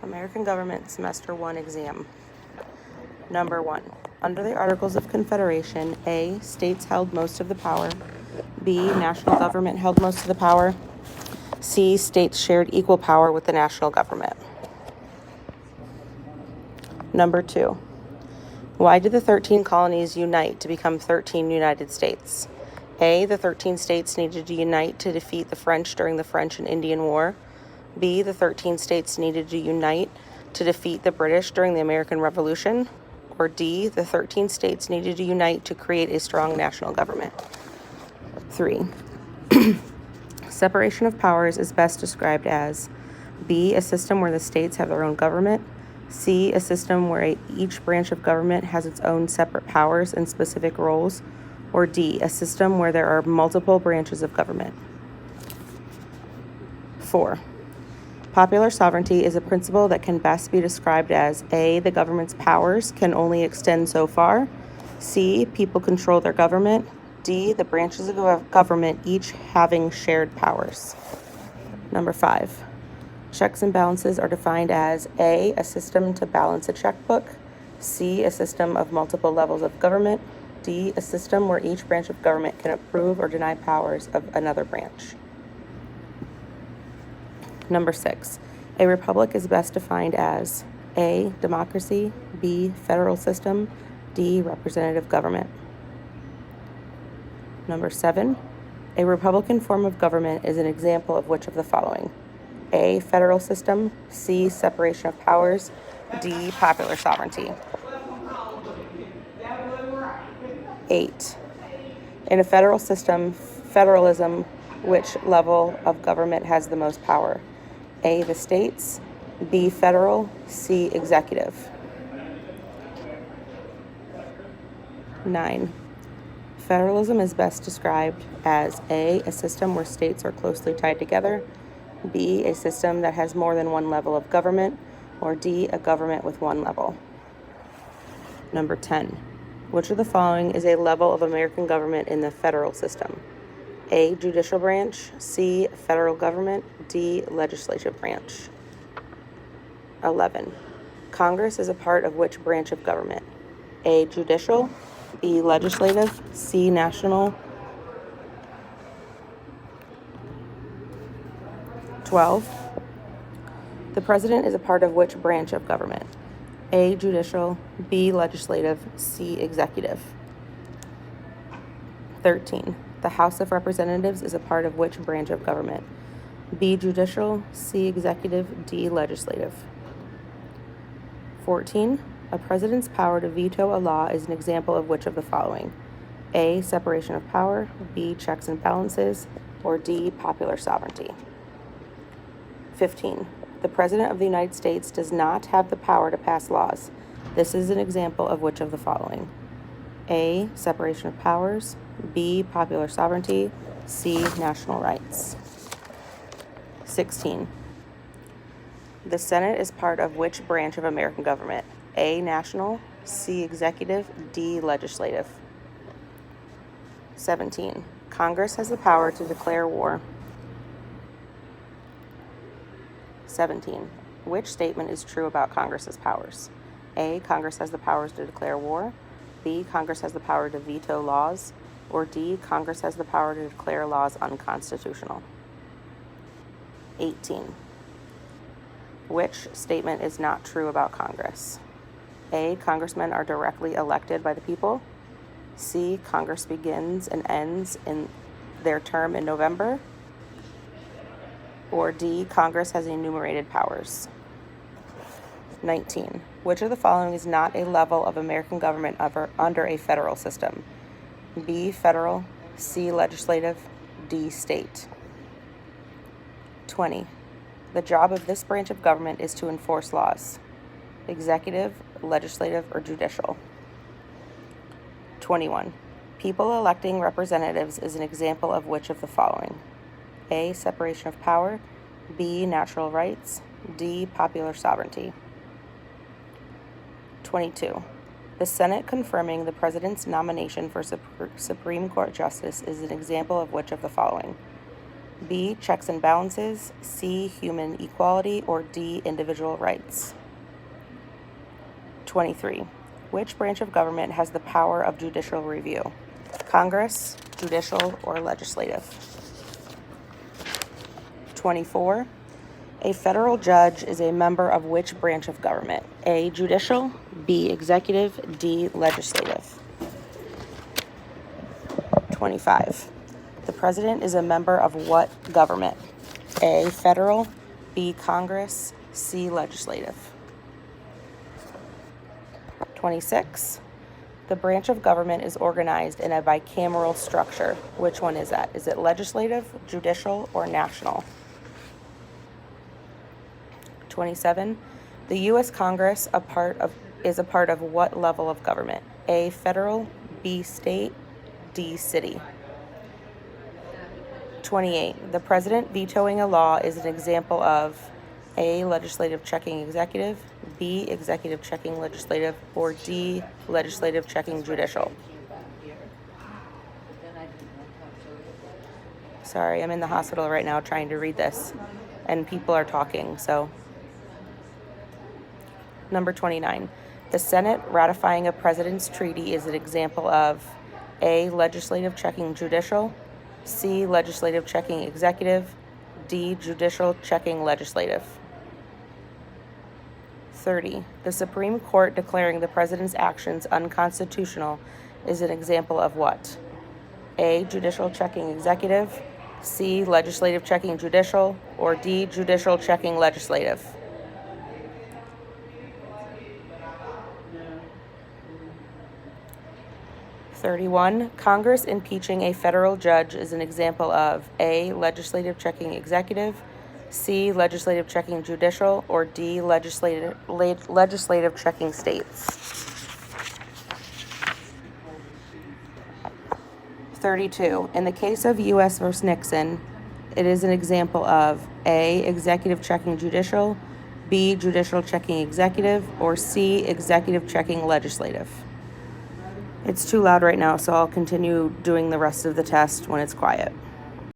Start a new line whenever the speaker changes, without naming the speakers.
American Government Semester 1 exam. Number 1. Under the Articles of Confederation, A. States held most of the power. B. National government held most of the power. C. States shared equal power with the national government. Number 2. Why did the 13 colonies unite to become 13 United States? A. The 13 states needed to unite to defeat the French during the French and Indian War. B. The 13 states needed to unite to defeat the British during the American Revolution. Or D. The 13 states needed to unite to create a strong national government. 3. Separation of powers is best described as B. A system where the states have their own government. C. A system where each branch of government has its own separate powers and specific roles. Or D. A system where there are multiple branches of government. 4. Popular sovereignty is a principle that can best be described as A. The government's powers can only extend so far. C. People control their government. D. The branches of government each having shared powers. Number 5. Checks and balances are defined as A. A system to balance a checkbook. C. A system of multiple levels of government. D. A system where each branch of government can approve or deny powers of another branch. Number 6. A republic is best defined as A. Democracy. B. Federal system. D. Representative government. Number 7. A Republican form of government is an example of which of the following? A. Federal system. C. Separation of powers. D. Popular sovereignty. 8. In a federal system, federalism, which level of government has the most power? A. The states. B. Federal. C. Executive. 9. Federalism is best described as A. A system where states are closely tied together. B. A system that has more than one level of government. Or D. A government with one level. Number 10. Which of the following is a level of American government in the federal system? A. Judicial branch. C. Federal government. D. Legislative branch. 11. Congress is a part of which branch of government? A. Judicial. B. Legislative. C. National. 12. The president is a part of which branch of government? A. Judicial. B. Legislative. C. Executive. 13. The House of Representatives is a part of which branch of government? B. Judicial. C. Executive. D. Legislative. 14. A president's power to veto a law is an example of which of the following? A. Separation of power. B. Checks and balances. Or D. Popular sovereignty. 15. The President of the United States does not have the power to pass laws. This is an example of which of the following? A. Separation of powers. B. Popular sovereignty. C. National rights. 16. The Senate is part of which branch of American government? A. National. C. Executive. D. Legislative. 17. Congress has the power to declare war. 17. Which statement is true about Congress's powers? A. Congress has the powers to declare war. B. Congress has the power to veto laws. Or D. Congress has the power to declare laws unconstitutional. 18. Which statement is not true about Congress? A. Congressmen are directly elected by the people. C. Congress begins and ends in their term in November. Or D. Congress has enumerated powers. 19. Which of the following is not a level of American government under a federal system? B. Federal. C. Legislative. D. State. 20. The job of this branch of government is to enforce laws. Executive, legislative, or judicial. 21. People electing representatives is an example of which of the following? A. Separation of power. B. Natural rights. D. Popular sovereignty. 22. The Senate confirming the president's nomination for Supreme Court justice is an example of which of the following? B, checks and balances, C, human equality, or D, individual rights. 23. Which branch of government has the power of judicial review? Congress, judicial, or legislative? 24. A federal judge is a member of which branch of government? A, judicial, B, executive, D, legislative. 25. The president is a member of what government? A, federal, B, Congress, C, legislative. 26. The branch of government is organized in a bicameral structure. Which one is that? Is it legislative, judicial, or national? 27. The U.S. Congress is a part of what level of government? A, federal, B, state, D, city. 28. The president vetoing a law is an example of A, legislative checking executive, B, executive checking legislative, or D, legislative checking judicial. Sorry, I'm in the hospital right now trying to read this, and people are talking, so. Number 29. The Senate ratifying a president's treaty is an example of A, legislative checking judicial, C, legislative checking executive, D, judicial checking legislative. 30. The Supreme Court declaring the president's actions unconstitutional is an example of what? A, judicial checking executive, C, legislative checking judicial, or D, judicial checking legislative. 31. Congress impeaching a federal judge is an example of A, legislative checking executive, C, legislative checking judicial, or D, legislative checking states. 32. In the case of U.S. versus Nixon, it is an example of A, executive checking judicial, B, judicial checking executive, or C, executive checking legislative. It's too loud right now, so I'll continue doing the rest of the test when it's quiet.